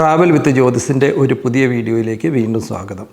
Travel with ജ്യോതിസിൻ്റെ ഒരു പുതിയ വീഡിയോയിലേക്ക് വീണ്ടും സ്വാഗതം.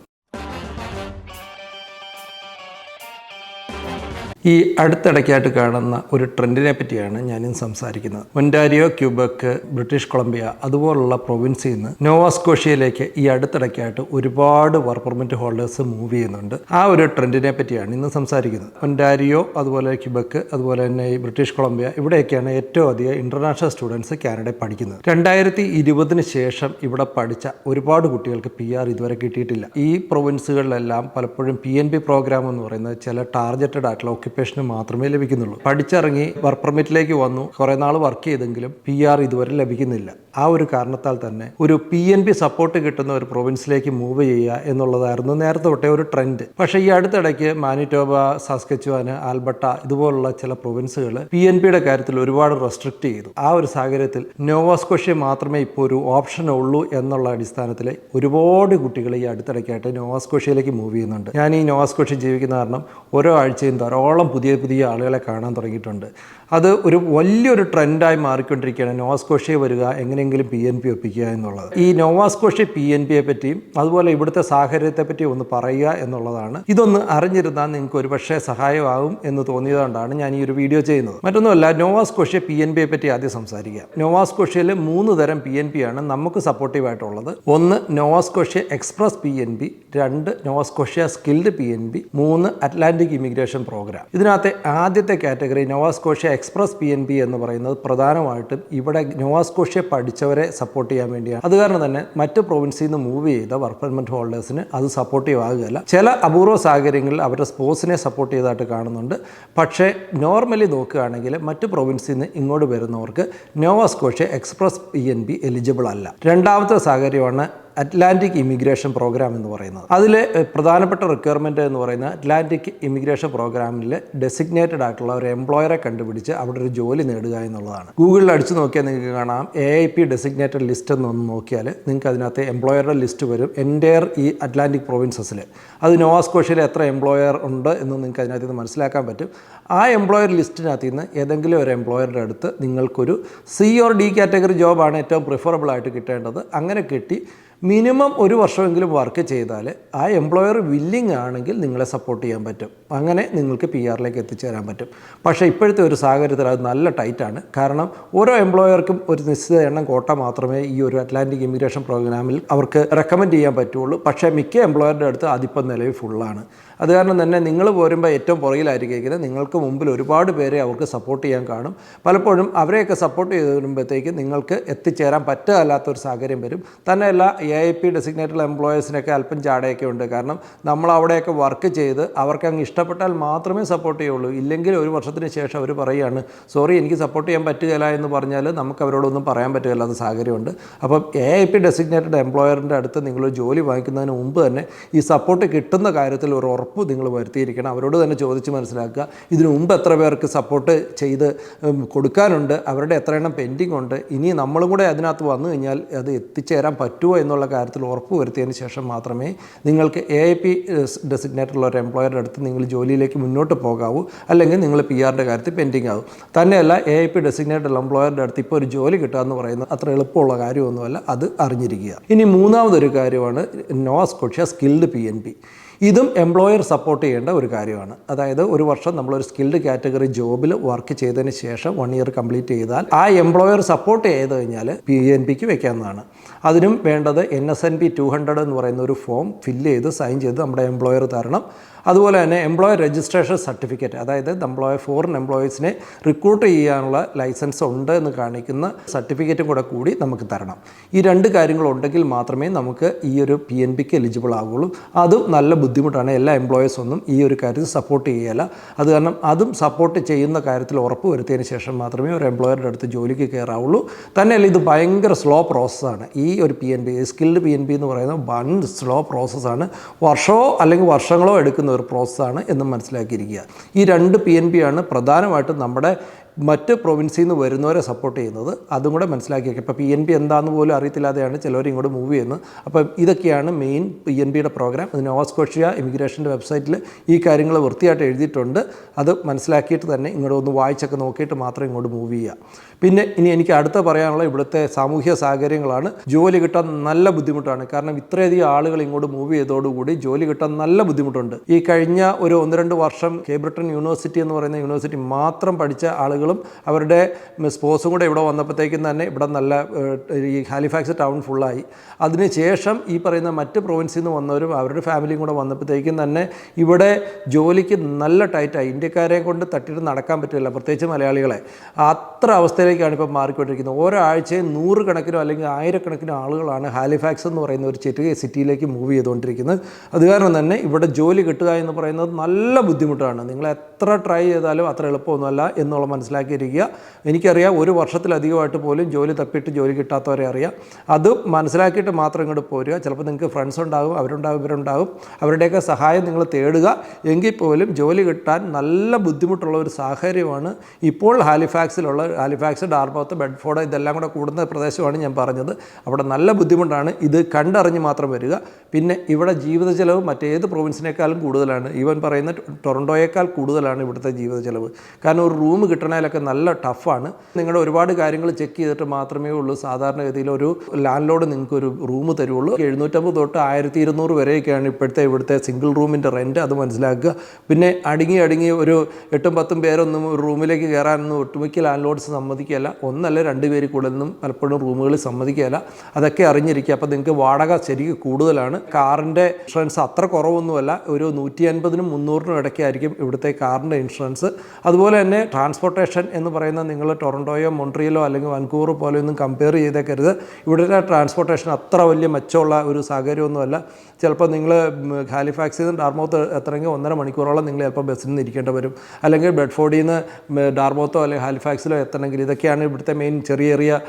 ഈ അടുത്തിടയ്ക്കായിട്ട് കാണുന്ന ഒരു ട്രെൻഡിനെ പറ്റിയാണ് ഞാനിന്ന് സംസാരിക്കുന്നത്. ഒൻറ്റാരിയോ, ക്യൂബക്ക്, ബ്രിട്ടീഷ് കൊളംബിയ അതുപോലുള്ള പ്രൊവിൻസിൽ നിന്ന് നോവാസ്കോഷ്യയിലേക്ക് ഈ അടുത്തിടയ്ക്കായിട്ട് ഒരുപാട് വർക്ക് പെർമിറ്റ് ഹോൾഡേഴ്സ് മൂവ് ചെയ്യുന്നുണ്ട്. ആ ഒരു ട്രെൻഡിനെ പറ്റിയാണ് ഇന്ന് സംസാരിക്കുന്നത്. ഒൻറ്റാരിയോ, അതുപോലെ ക്യൂബക്ക്, അതുപോലെ തന്നെ ഈ ബ്രിട്ടീഷ് കൊളംബിയ, ഇവിടെയൊക്കെയാണ് ഏറ്റവും അധികം ഇൻ്റർനാഷണൽ സ്റ്റുഡൻസ് കാനഡയിൽ പഠിക്കുന്നത്. 2020 ശേഷം ഇവിടെ പഠിച്ച ഒരുപാട് കുട്ടികൾക്ക് PR ഇതുവരെ കിട്ടിയിട്ടില്ല. ഈ പ്രൊവിൻസുകളിലെല്ലാം പലപ്പോഴും PNB പ്രോഗ്രാം എന്ന് പറയുന്നത് ചില ടാർഗറ്റഡ് ആയിട്ടുള്ള ഓക്യുപ്പേഷന് മാത്രമേ ലഭിക്കുന്നുള്ളൂ. പഠിച്ചിറങ്ങി വർക്ക് പെർമിറ്റിലേക്ക് വന്നു, കുറേ നാൾ വർക്ക് ചെയ്തെങ്കിലും PR ഇതുവരെ ലഭിക്കുന്നില്ല. ആ ഒരു കാരണത്താൽ തന്നെ ഒരു PNB സപ്പോർട്ട് കിട്ടുന്ന ഒരു പ്രൊവിൻസിലേക്ക് മൂവ് ചെയ്യുക എന്നുള്ളതായിരുന്നു നേരത്തെ തൊട്ടേ ഒരു ട്രെൻഡ്. പക്ഷേ ഈ അടുത്തിടയ്ക്ക് മാനിറ്റോബ, സാസ്കച്ചുവാൻ, ആൽബർട്ട ഇതുപോലുള്ള ചില പ്രൊവിൻസുകൾ PNBയുടെ കാര്യത്തിൽ ഒരുപാട് റെസ്ട്രിക്റ്റ് ചെയ്തു. ആ ഒരു സാഹചര്യത്തിൽ നോവാസ്കോഷ്യ മാത്രമേ ഇപ്പോൾ ഒരു ഓപ്ഷൻ ഉള്ളൂ എന്നുള്ള അടിസ്ഥാനത്തിൽ ഒരുപാട് കുട്ടികൾ ഈ അടുത്തിടയ്ക്കായിട്ട് നോവാസ്കോഷ്യയിലേക്ക് മൂവ് ചെയ്യുന്നുണ്ട്. ഞാൻ ഈ നോവാസ്കോഷ്യ ജീവിക്കുന്ന കാരണം ഓരോ ആഴ്ചയും ധാരാളം പുതിയ ആളുകളെ കാണാൻ തുടങ്ങിയിട്ടുണ്ട്. അത് ഒരു വലിയൊരു ട്രെൻഡായി മാറിക്കൊണ്ടിരിക്കുകയാണ്. നോവാസ്കോഷ്യ വരിക, എങ്ങനെയെങ്കിലും PNB ഒപ്പിക്കുക എന്നുള്ളത്. ഈ നോവാസ്കോഷ്യ PNBയെ പറ്റിയും അതുപോലെ ഇവിടുത്തെ സാഹചര്യത്തെ പറ്റിയും ഒന്ന് പറയുക എന്നുള്ളതാണ്. ഇതൊന്ന് അറിഞ്ഞിരുന്നാൽ നിങ്ങൾക്ക് ഒരുപക്ഷെ സഹായമാകും എന്ന് തോന്നിയതുകൊണ്ടാണ് ഞാൻ ഈ ഒരു വീഡിയോ ചെയ്യുന്നത്. മറ്റൊന്നുമല്ല, നോവാസ്കോഷ്യ PNBയെ പറ്റി ആദ്യം സംസാരിക്കുക. നോവാസ്കോഷ്യയിൽ 3 തരം PNB ആണ് നമുക്ക് സപ്പോർട്ടീവായിട്ടുള്ളത്. 1 Nova Scotia express PNB, 2 Nova Scotia skilled PNB, 3 Atlantic immigration programme. ഇതിനകത്തെ ആദ്യത്തെ കാറ്റഗറി നോവാസ്കോഷ്യ എക്സ്പ്രസ് PNB എന്ന് പറയുന്നത് പ്രധാനമായിട്ടും ഇവിടെ നോവാസ്കോഷ്യ പഠിച്ചവരെ സപ്പോർട്ട് ചെയ്യാൻ വേണ്ടിയാണ്. അത് കാരണം തന്നെ മറ്റ് പ്രൊവിൻസിൽ നിന്ന് മൂവ് ചെയ്ത വർക്ക് പെർമിറ്റ് ഹോൾഡേഴ്സിന് അത് സപ്പോർട്ടീവ് ആകുകയല്ല. ചില അപൂർവ സാഹചര്യങ്ങളിൽ അവരുടെ സ്പോർട്സിനെ സപ്പോർട്ട് ചെയ്തതായിട്ട് കാണുന്നുണ്ട്. പക്ഷേ നോർമലി നോക്കുകയാണെങ്കിൽ മറ്റ് പ്രൊവിൻസിൽ നിന്ന് ഇങ്ങോട്ട് വരുന്നവർക്ക് നോവാസ്കോഷ്യ എക്സ്പ്രസ് PNB എലിജിബിൾ അല്ല. രണ്ടാമത്തെ സാഹചര്യമാണ് അറ്റ്ലാന്റിക് ഇമിഗ്രേഷൻ പ്രോഗ്രാം എന്ന് പറയുന്നത്. അതിൽ പ്രധാനപ്പെട്ട റിക്വയർമെൻറ്റ് എന്ന് പറയുന്നത് അറ്റ്ലാന്റിക് ഇമിഗ്രേഷൻ പ്രോഗ്രാമിൽ ഡെസിഗ്നേറ്റഡ് ആയിട്ടുള്ള ഒരു എംപ്ലോയറെ കണ്ടുപിടിച്ച് അവിടെ ഒരു ജോലി നേടുക എന്നുള്ളതാണ്. ഗൂഗിളിൽ അടിച്ചു നോക്കിയാൽ നിങ്ങൾക്ക് കാണാം AIP ഡെസിഗ്നേറ്റഡ് ലിസ്റ്റ് എന്നൊന്ന് നോക്കിയാൽ നിങ്ങൾക്ക് അതിനകത്ത് എംപ്ലോയറുടെ ലിസ്റ്റ് വരും. എൻ്റയർ ഈ അറ്റ്ലാന്റിക് പ്രൊവിൻസസിൽ അത് നോവാസ്കോഷ്യയിൽ എത്ര എംപ്ലോയർ ഉണ്ട് എന്ന് നിങ്ങൾക്ക് അതിനകത്ത് നിന്ന് മനസ്സിലാക്കാൻ പറ്റും. ആ എംപ്ലോയർ ലിസ്റ്റിനകത്ത് നിന്ന് ഏതെങ്കിലും ഒരു എംപ്ലോയറുടെ അടുത്ത് നിങ്ങൾക്കൊരു C or D കാറ്റഗറി ജോബാണ് ഏറ്റവും പ്രിഫറബിൾ ആയിട്ട് കിട്ടേണ്ടത്. അങ്ങനെ കിട്ടി മിനിമം 1 വർഷമെങ്കിലും വർക്ക് ചെയ്താൽ ആ എംപ്ലോയർ വില്ലിങ് ആണെങ്കിൽ നിങ്ങളെ സപ്പോർട്ട് ചെയ്യാൻ പറ്റും. അങ്ങനെ നിങ്ങൾക്ക് PRലേക്ക് എത്തിച്ചേരാൻ പറ്റും. പക്ഷേ ഇപ്പോഴത്തെ ഒരു സാഹചര്യത്തിൽ അത് നല്ല ടൈറ്റാണ്. കാരണം ഓരോ എംപ്ലോയർക്കും ഒരു നിശ്ചിത എണ്ണം കോട്ട മാത്രമേ ഈ ഒരു അറ്റ്ലാന്റിക് ഇമിഗ്രേഷൻ പ്രോഗ്രാമിൽ അവർക്ക് റെക്കമെൻഡ് ചെയ്യാൻ പറ്റുള്ളൂ. പക്ഷേ മിക്ക എംപ്ലോയറുടെ അടുത്ത് അതിപ്പം നിലവിൽ ഫുള്ളാണ്. അത് കാരണം തന്നെ നിങ്ങൾ പോരുമ്പോൾ ഏറ്റവും പുറകിലായിരിക്കുന്നത്. നിങ്ങൾക്ക് മുമ്പിൽ ഒരുപാട് പേരെ അവർക്ക് സപ്പോർട്ട് ചെയ്യാൻ കാണും. പലപ്പോഴും അവരെയൊക്കെ സപ്പോർട്ട് ചെയ്ത് വരുമ്പോഴത്തേക്ക് നിങ്ങൾക്ക് എത്തിച്ചേരാൻ പറ്റുകയല്ലാത്തൊരു സാഹചര്യം വരും. തന്നെയല്ല AIP ഡെസിഗ്നേറ്റഡ് എംപ്ലോയേഴ്സിനൊക്കെ അല്പം ചാടയൊക്കെ ഉണ്ട്. കാരണം നമ്മൾ അവിടെയൊക്കെ വർക്ക് ചെയ്ത് അവർക്ക് അങ്ങ് ഇഷ്ടപ്പെട്ടാൽ മാത്രമേ സപ്പോർട്ട് ചെയ്യുള്ളൂ. ഇല്ലെങ്കിൽ 1 വർഷത്തിന് ശേഷം അവർ പറയുകയാണ് സോറി എനിക്ക് സപ്പോർട്ട് ചെയ്യാൻ പറ്റുകയില്ല എന്ന് പറഞ്ഞാൽ നമുക്ക് അവരോടൊന്നും പറയാൻ പറ്റുകയില്ലാത്ത സാഹചര്യമുണ്ട്. അപ്പം AIP ഡെസിഗ്നേറ്റഡ് എംപ്ലോയറിൻ്റെ അടുത്ത് നിങ്ങൾ ജോലി വാങ്ങിക്കുന്നതിന് മുമ്പ് തന്നെ ഈ സപ്പോർട്ട് കിട്ടുന്ന കാര്യത്തിൽ ഒരു ഉറപ്പ് നിങ്ങൾ വരുത്തിയിരിക്കണം. അവരോട് തന്നെ ചോദിച്ച് മനസ്സിലാക്കുക. ഇതിനു മുമ്പ് എത്ര പേർക്ക് സപ്പോർട്ട് ചെയ്ത് കൊടുക്കാനുണ്ട്, അവരുടെ എത്ര എണ്ണം പെൻഡിങ് ഉണ്ട്, ഇനി നമ്മളും കൂടെ അതിനകത്ത് വന്നു കഴിഞ്ഞാൽ അത് എത്തിച്ചേരാൻ പറ്റുമോ എന്നുള്ള കാര്യത്തിൽ ഉറപ്പ് വരുത്തിയതിന് ശേഷം മാത്രമേ നിങ്ങൾക്ക് AIP ഡെസിഗ്നേറ്റഡ് ഉള്ള ഒരു എംപ്ലോയറുടെ അടുത്ത് നിങ്ങൾ ജോലിയിലേക്ക് മുന്നോട്ട് പോകാവൂ. അല്ലെങ്കിൽ നിങ്ങൾ PRൻ്റെ കാര്യത്തിൽ പെൻഡിങ് ആകും. തന്നെയല്ല AIP ഡെസിഗ്നേറ്റഡ് എംപ്ലോയറുടെ അടുത്ത് ഇപ്പോൾ ഒരു ജോലി കിട്ടുക എന്ന് പറയുന്നത് അത്ര എളുപ്പമുള്ള കാര്യമൊന്നുമല്ല. അത് അറിഞ്ഞിരിക്കുക. ഇനി മൂന്നാമതൊരു കാര്യമാണ് നോവാസ്കോഷ്യ സ്കിൽഡ് PNB. ഇതും എംപ്ലോയർ സപ്പോർട്ട് ചെയ്യേണ്ട ഒരു കാര്യമാണ്. അതായത് 1 വർഷം നമ്മളൊരു സ്കിൽഡ് കാറ്റഗറി ജോബിൽ വർക്ക് ചെയ്തതിന് ശേഷം 1 ഇയർ കംപ്ലീറ്റ് ചെയ്താൽ ആ എംപ്ലോയർ സപ്പോർട്ട് ചെയ്ത് കഴിഞ്ഞാൽ PNBക്ക് വെക്കാവുന്നതാണ്. അതിനും വേണ്ടത് NSNP 200 എന്ന് പറയുന്ന ഒരു ഫോം ഫില്ല് ചെയ്ത് സൈൻ ചെയ്ത് നമ്മുടെ എംപ്ലോയർ തരണം. അതുപോലെ തന്നെ എംപ്ലോയർ രജിസ്ട്രേഷൻ സർട്ടിഫിക്കറ്റ്, അതായത് ഫോറിൻ എംപ്ലോയീസിനെ റിക്രൂട്ട് ചെയ്യാനുള്ള ലൈസൻസ് ഉണ്ട് എന്ന് കാണിക്കുന്ന സർട്ടിഫിക്കറ്റും കൂടി നമുക്ക് തരണം. ഈ 2 കാര്യങ്ങളുണ്ടെങ്കിൽ മാത്രമേ നമുക്ക് ഈ ഒരു PNBക്ക് എലിജിബിൾ ആകുള്ളൂ. അതും നല്ല ബുദ്ധിമുട്ടാണ്. എല്ലാ എംപ്ലോയീസൊന്നും ഈ ഒരു കാര്യത്തിൽ സപ്പോർട്ട് ചെയ്യുകയില്ല. അത് കാരണം അതും സപ്പോർട്ട് ചെയ്യുന്ന കാര്യത്തിൽ ഉറപ്പ് വരുത്തിയതിന് ശേഷം മാത്രമേ ഒരു എംപ്ലോയറുടെ അടുത്ത് ജോലിക്ക് കയറാവുള്ളൂ. തന്നെയല്ല ഇത് ഭയങ്കര സ്ലോ പ്രോസസ്സാണ്. ഈ ഒരു PNB സ്കിൽഡ് PNB എന്ന് പറയുന്നത് വൻ സ്ലോ പ്രോസസ്സാണ്. വർഷങ്ങളോ എടുക്കുന്ന ഒരു പ്രോസസ്സാണ് എന്നും മനസ്സിലാക്കിയിരിക്കുക. ഈ 2 PNB ആണ് പ്രധാനമായിട്ടും നമ്മുടെ മറ്റ് പ്രൊവിൻസിൽ നിന്ന് വരുന്നവരെ സപ്പോർട്ട് ചെയ്യുന്നത്. അതും കൂടെ മനസ്സിലാക്കിയേക്കാം. ഇപ്പോൾ PNB എന്താണെന്ന് പോലും അറിയത്തില്ലാതെയാണ് ചിലവർ ഇങ്ങോട്ട് മൂവ് ചെയ്യുന്നത്. അപ്പം ഇതൊക്കെയാണ് മെയിൻ PNBയുടെ പ്രോഗ്രാം. നോവ സ്കോഷ്യ ഇമിഗ്രേഷൻ്റെ വെബ്സൈറ്റിൽ ഈ കാര്യങ്ങൾ വൃത്തിയായിട്ട് എഴുതിയിട്ടുണ്ട്. അത് മനസ്സിലാക്കിയിട്ട് തന്നെ ഇങ്ങോട്ട് ഒന്ന് വായിച്ചൊക്കെ നോക്കിയിട്ട് മാത്രം ഇങ്ങോട്ട് മൂവ് ചെയ്യുക. പിന്നെ ഇനി എനിക്ക് അടുത്ത പറയാനുള്ള ഇവിടുത്തെ സാമൂഹ്യ സാഹചര്യങ്ങളാണ്. ജോലി കിട്ടാൻ നല്ല ബുദ്ധിമുട്ടാണ്. കാരണം ഇത്രയധികം ആളുകൾ ഇങ്ങോട്ട് മൂവ് ചെയ്തതോടുകൂടി ജോലി കിട്ടാൻ നല്ല ബുദ്ധിമുട്ടുണ്ട്. ഈ കഴിഞ്ഞ ഒരു 1-2 വർഷം കേബ്രിട്ടൺ യൂണിവേഴ്സിറ്റി എന്ന് പറയുന്ന യൂണിവേഴ്സിറ്റി മാത്രം പഠിച്ച ആളുകളും അവരുടെ സ്പോസും കൂടെ ഇവിടെ വന്നപ്പോഴത്തേക്കും തന്നെ ഇവിടെ നല്ല ഈ ഹാലിഫാക്സ് ടൗൺ ഫുള്ളായി. അതിനുശേഷം ഈ പറയുന്ന മറ്റ് പ്രൊവിൻസിൽ നിന്ന് വന്നവരും അവരുടെ ഫാമിലിയും കൂടെ വന്നപ്പോഴത്തേക്കും തന്നെ ഇവിടെ ജോലിക്ക് നല്ല ടൈറ്റായി. ഇന്ത്യക്കാരെ കൊണ്ട് തട്ടിയിട്ട് നടക്കാൻ പറ്റില്ല, പ്രത്യേകിച്ച് മലയാളികളെ. അത്ര അവസ്ഥയിലേക്കാണ് ഇപ്പോൾ മാറിക്കൊണ്ടിരിക്കുന്നത്. ഓരോ ആഴ്ചയും 100 കണക്കിനോ അല്ലെങ്കിൽ 1000 കണക്കിനോ ആളുകളാണ് ഹാലിഫാക്സ് എന്ന് പറയുന്ന ഒരു ചെറിയ സിറ്റിയിലേക്ക് മൂവ് ചെയ്തുകൊണ്ടിരിക്കുന്നത്. അത് കാരണം തന്നെ ഇവിടെ ജോലി കിട്ടുക എന്ന് പറയുന്നത് നല്ല ബുദ്ധിമുട്ടാണ്. നിങ്ങൾ എത്ര ട്രൈ ചെയ്താലും അത്ര എളുപ്പമൊന്നുമല്ല എന്നുള്ള മനസ്സിലാക്കിയിരിക്കുക. എനിക്കറിയാം, 1 വർഷത്തിലധികമായിട്ട് പോലും ജോലി തപ്പിയിട്ട് ജോലി കിട്ടാത്തവരെ അറിയാം. അത് മനസ്സിലാക്കിയിട്ട് മാത്രം ഇങ്ങോട്ട് പോരുക. ചിലപ്പോൾ നിങ്ങൾക്ക് ഫ്രണ്ട്സ് ഉണ്ടാകും, അവരുണ്ടാകും, ഇവരുണ്ടാകും. അവരുടെയൊക്കെ സഹായം നിങ്ങൾ തേടുക. എങ്കിൽ പോലും ജോലി കിട്ടാൻ നല്ല ബുദ്ധിമുട്ടുള്ള ഒരു സാഹചര്യമാണ് ഇപ്പോൾ ഹാലിഫാക്സിലുള്ള. ഹാലിഫാക്സ്, ഡാർമൗത്ത്, ബെഡ്ഫോർഡ് ഇതെല്ലാം കൂടെ കൂടുന്ന പ്രദേശമാണ് ഞാൻ പറഞ്ഞത്. അവിടെ നല്ല ബുദ്ധിമുട്ടാണ്. ഇത് കണ്ടറിഞ്ഞ് മാത്രം വരിക. പിന്നെ ഇവിടെ ജീവിത ചെലവ് മറ്റേത് പ്രൊവിൻസിനേക്കാളും കൂടുതലാണ്. ഈവൻ പറയുന്ന ടൊറൻറ്റോയേക്കാൾ കൂടുതലാണ് ഇവിടുത്തെ ജീവിത ചെലവ്. കാരണം ഒരു റൂം കിട്ടണേലൊക്കെ നല്ല ടഫാണ്. നിങ്ങളുടെ ഒരുപാട് കാര്യങ്ങൾ ചെക്ക് ചെയ്തിട്ട് മാത്രമേ ഉള്ളൂ സാധാരണഗതിയിൽ ഒരു ലാൻഡ് ലോഡ് നിങ്ങൾക്കൊരു റൂം തരുള്ളൂ. 750 തൊട്ട് 1200 വരെയൊക്കെയാണ് ഇപ്പോഴത്തെ ഇവിടുത്തെ സിംഗിൾ റൂമിൻ്റെ റെൻറ്റ്. അത് മനസ്സിലാക്കുക. പിന്നെ അടുങ്ങി ഒരു 8-10 പേരൊന്നും ഒരു റൂമിലേക്ക് കയറാനൊന്നും ഒട്ടുമിക്ക ലാൻഡ് ലോഡ്സ് സമ്മതിക്കുകയല്ല. 1 അല്ല 2 പേര് കൂടുതലൊന്നും പലപ്പോഴും റൂമുകളിൽ സമ്മതിക്കുകയല്ല. അതൊക്കെ അറിഞ്ഞിരിക്കുക. അപ്പോൾ നിങ്ങൾക്ക് വാടക ശരിക്കും കൂടുതലാണ്. കാറിൻ്റെ ഇൻഷുറൻസ് അത്ര കുറവൊന്നുമല്ല. ഒരു 150-നും 300-നും ഇടയ്ക്കായിരിക്കും ഇവിടുത്തെ കാറിൻ്റെ ഇൻഷുറൻസ്. അതുപോലെ തന്നെ ട്രാൻസ്പോർട്ടേഷൻ എന്ന് പറയുന്നത് നിങ്ങൾ ടൊറൻറ്റോയോ മോൺട്രിയലോ അല്ലെങ്കിൽ വാൻകൂവർ പോലെയൊന്നും കമ്പയർ ചെയ്തേക്കരുത്. ഇവിടുത്തെ ട്രാൻസ്പോർട്ടേഷൻ അത്ര വലിയ മെച്ചമുള്ള ഒരു സാഹചര്യമൊന്നുമല്ല. ചിലപ്പോൾ നിങ്ങൾ ഹാലിഫാക്സിൽ നിന്ന് ഡാർമൗത്ത് എത്തണമെങ്കിൽ 1.5 മണിക്കൂറോളം നിങ്ങൾ ചിലപ്പോൾ ബസ്സിൽ നിന്ന് ഇരിക്കേണ്ടി വരും. അല്ലെങ്കിൽ ബെഡ്ഫോർഡിൽ നിന്ന് ഡാർമൗത്തോ അല്ലെങ്കിൽ ഹാലിഫാക്സിലോ എത്തണമെങ്കിൽ. ഇതൊക്കെയാണ് ഇവിടുത്തെ മെയിൻ ചെറിയ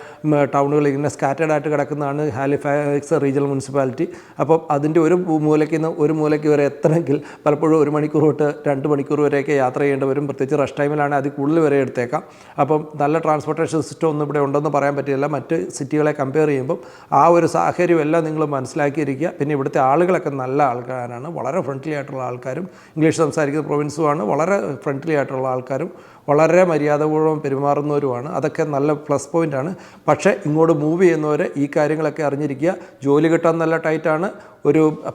ടൗണുകൾ. ഇങ്ങനെ സ്കാറ്റേഡ് ആയിട്ട് കിടക്കുന്നതാണ് ഹാലിഫാക്സ് റീജിയണൽ മുനിസിപ്പാലിറ്റി. അപ്പം അതിൻ്റെ ഒരു മൂലയ്ക്ക് നിന്ന് ഒരു മൂലയ്ക്ക് വരെ എത്തണമെങ്കിൽ പലപ്പോഴും 1 മണിക്കൂർ തൊട്ട് 2 മണിക്കൂർ വരെയൊക്കെ യാത്ര ചെയ്യേണ്ടി വരും. പ്രത്യേകിച്ച് റഷ് ടൈമിലാണ് അതിൽ കൂടുതൽ വരെ എടുത്തേക്കാം. അപ്പം നല്ല ട്രാൻസ്പോർട്ടേഷൻ സിസ്റ്റം ഒന്നും ഇവിടെ ഉണ്ടെന്ന് പറയാൻ പറ്റില്ല. മറ്റ് സിറ്റികളെ കമ്പയർ ചെയ്യുമ്പം ആ ഒരു സാഹചര്യം എല്ലാം നിങ്ങൾ മനസ്സിലാക്കിയിരിക്കുക. പിന്നെ ഇവിടുത്തെ ആളുകളൊക്കെ നല്ല ആൾക്കാരാണ്. വളരെ ഫ്രണ്ട്ലി ആയിട്ടുള്ള ആൾക്കാരും ഇംഗ്ലീഷ് സംസാരിക്കുന്ന പ്രൊവിൻസുമാണ്. വളരെ ഫ്രണ്ട്ലി ആയിട്ടുള്ള ആൾക്കാരും വളരെ മര്യാദപൂർവ്വം പെരുമാറുന്നവരുമാണ്. അതൊക്കെ നല്ല പ്ലസ് പോയിൻ്റാണ്. പക്ഷേ ഇങ്ങോട്ട് മൂവ് ചെയ്യുന്നവർ ഈ കാര്യങ്ങളൊക്കെ അറിഞ്ഞിരിക്കുക. ജോലി കിട്ടാൻ നല്ല ടൈറ്റാണ്.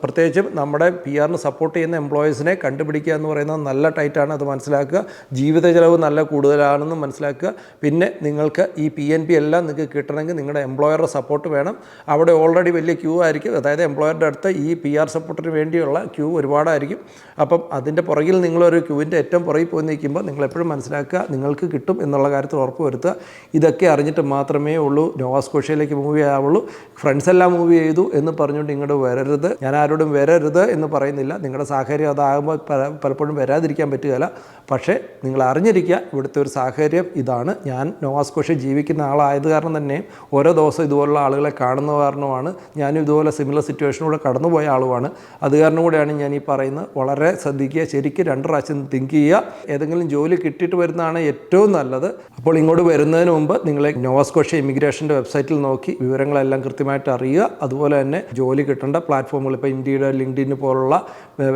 പ്രത്യേകിച്ചും നമ്മുടെ PR-ന് സപ്പോർട്ട് ചെയ്യുന്ന എംപ്ലോയീസിനെ കണ്ടുപിടിക്കുക എന്ന് പറയുന്നത് നല്ല ടൈറ്റാണ്. അത് മനസ്സിലാക്കുക. ജീവിത ചെലവ് നല്ല കൂടുതലാണെന്ന് മനസ്സിലാക്കുക. പിന്നെ നിങ്ങൾക്ക് ഈ PNB എല്ലാം നിങ്ങൾക്ക് കിട്ടണമെങ്കിൽ നിങ്ങളുടെ എംപ്ലോയറുടെ സപ്പോർട്ട് വേണം. അവിടെ ഓൾറെഡി വലിയ ക്യൂ ആയിരിക്കും. അതായത് എംപ്ലോയറുടെ അടുത്ത് ഈ PR സപ്പോർട്ടിന് വേണ്ടിയുള്ള ക്യൂ ഒരുപാടായിരിക്കും. അപ്പം അതിൻ്റെ പുറകിൽ നിങ്ങളൊരു ക്യൂവിൻ്റെ ഏറ്റവും പുറകിൽ പോയി നിൽക്കുമ്പോൾ നിങ്ങളെപ്പോഴും മനസ്സിലാക്കുക നിങ്ങൾക്ക് കിട്ടും എന്നുള്ള കാര്യത്തിൽ ഉറപ്പ് വരുത്തുക. ഇതൊക്കെ അറിഞ്ഞിട്ട് മാത്രമേ ഉള്ളൂ നോവ സ്കോഷ്യയിലേക്ക് മൂവ് ചെയ്യാവുള്ളൂ. ഫ്രണ്ട്സ് എല്ലാം മൂവ് ചെയ്തു എന്ന് പറഞ്ഞുകൊണ്ട് ഇങ്ങോട്ട് വരരുത്. ഞാൻ ആരോടും വരരുത് എന്ന് പറയുന്നില്ല. നിങ്ങളുടെ സാഹചര്യം അതാകുമ്പോൾ പലപ്പോഴും വരാതിരിക്കാൻ പറ്റുകയില്ല. പക്ഷേ നിങ്ങൾ അറിഞ്ഞിരിക്കുക ഇവിടുത്തെ ഒരു സാഹചര്യം ഇതാണ്. ഞാൻ നോവ സ്കോഷ്യ ജീവിക്കുന്ന ആളായത് കാരണം തന്നെ ഓരോ ദിവസം ഇതുപോലുള്ള ആളുകളെ കാണുന്ന കാരണമാണ്. ഞാനും ഇതുപോലെ സിമിലർ സിറ്റുവേഷനിലൂടെ കടന്നുപോയ ആളുമാണ്. അത് കാരണം കൂടെയാണ് ഞാൻ ഈ പറയുന്നത്. വളരെ ശ്രദ്ധിക്കുക. ശരിക്കും 2 പ്രാവശ്യം തിങ്ക് ചെയ്യുക. ഏതെങ്കിലും ജോലി കിട്ടിയിട്ട് വരുന്നതാണ് ഏറ്റവും നല്ലത്. അപ്പോൾ ഇങ്ങോട്ട് വരുന്നതിന് മുമ്പ് നിങ്ങളെ നോവ സ്കോഷ്യ ഇമിഗ്രേഷൻ്റെ വെബ്സൈറ്റിൽ നോക്കി വിവരങ്ങളെല്ലാം കൃത്യമായിട്ട് അറിയുക. അതുപോലെ തന്നെ ജോലി കിട്ടേണ്ട പ്ലാറ്റ്ഫോമുകൾ ഇപ്പോൾ ഇൻഡീഡ്, ലിങ്ക്ഡിൻ പോലുള്ള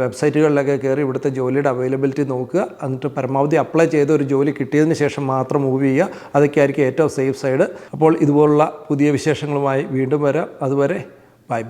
വെബ്സൈറ്റുകളിലൊക്കെ കയറി ഇവിടുത്തെ ജോലിയുടെ അവൈലബിലിറ്റി നോക്കുക. എന്നിട്ട് പരമാവധി അപ്ലൈ ചെയ്ത് ഒരു ജോലി കിട്ടിയതിന് ശേഷം മാത്രം മൂവ് ചെയ്യുക. അതൊക്കെ ആയിരിക്കും ഏറ്റവും സേഫ് സൈഡ്. അപ്പോൾ ഇതുപോലുള്ള പുതിയ വിശേഷങ്ങളുമായി വീണ്ടും വരാം. അതുവരെ ബൈ.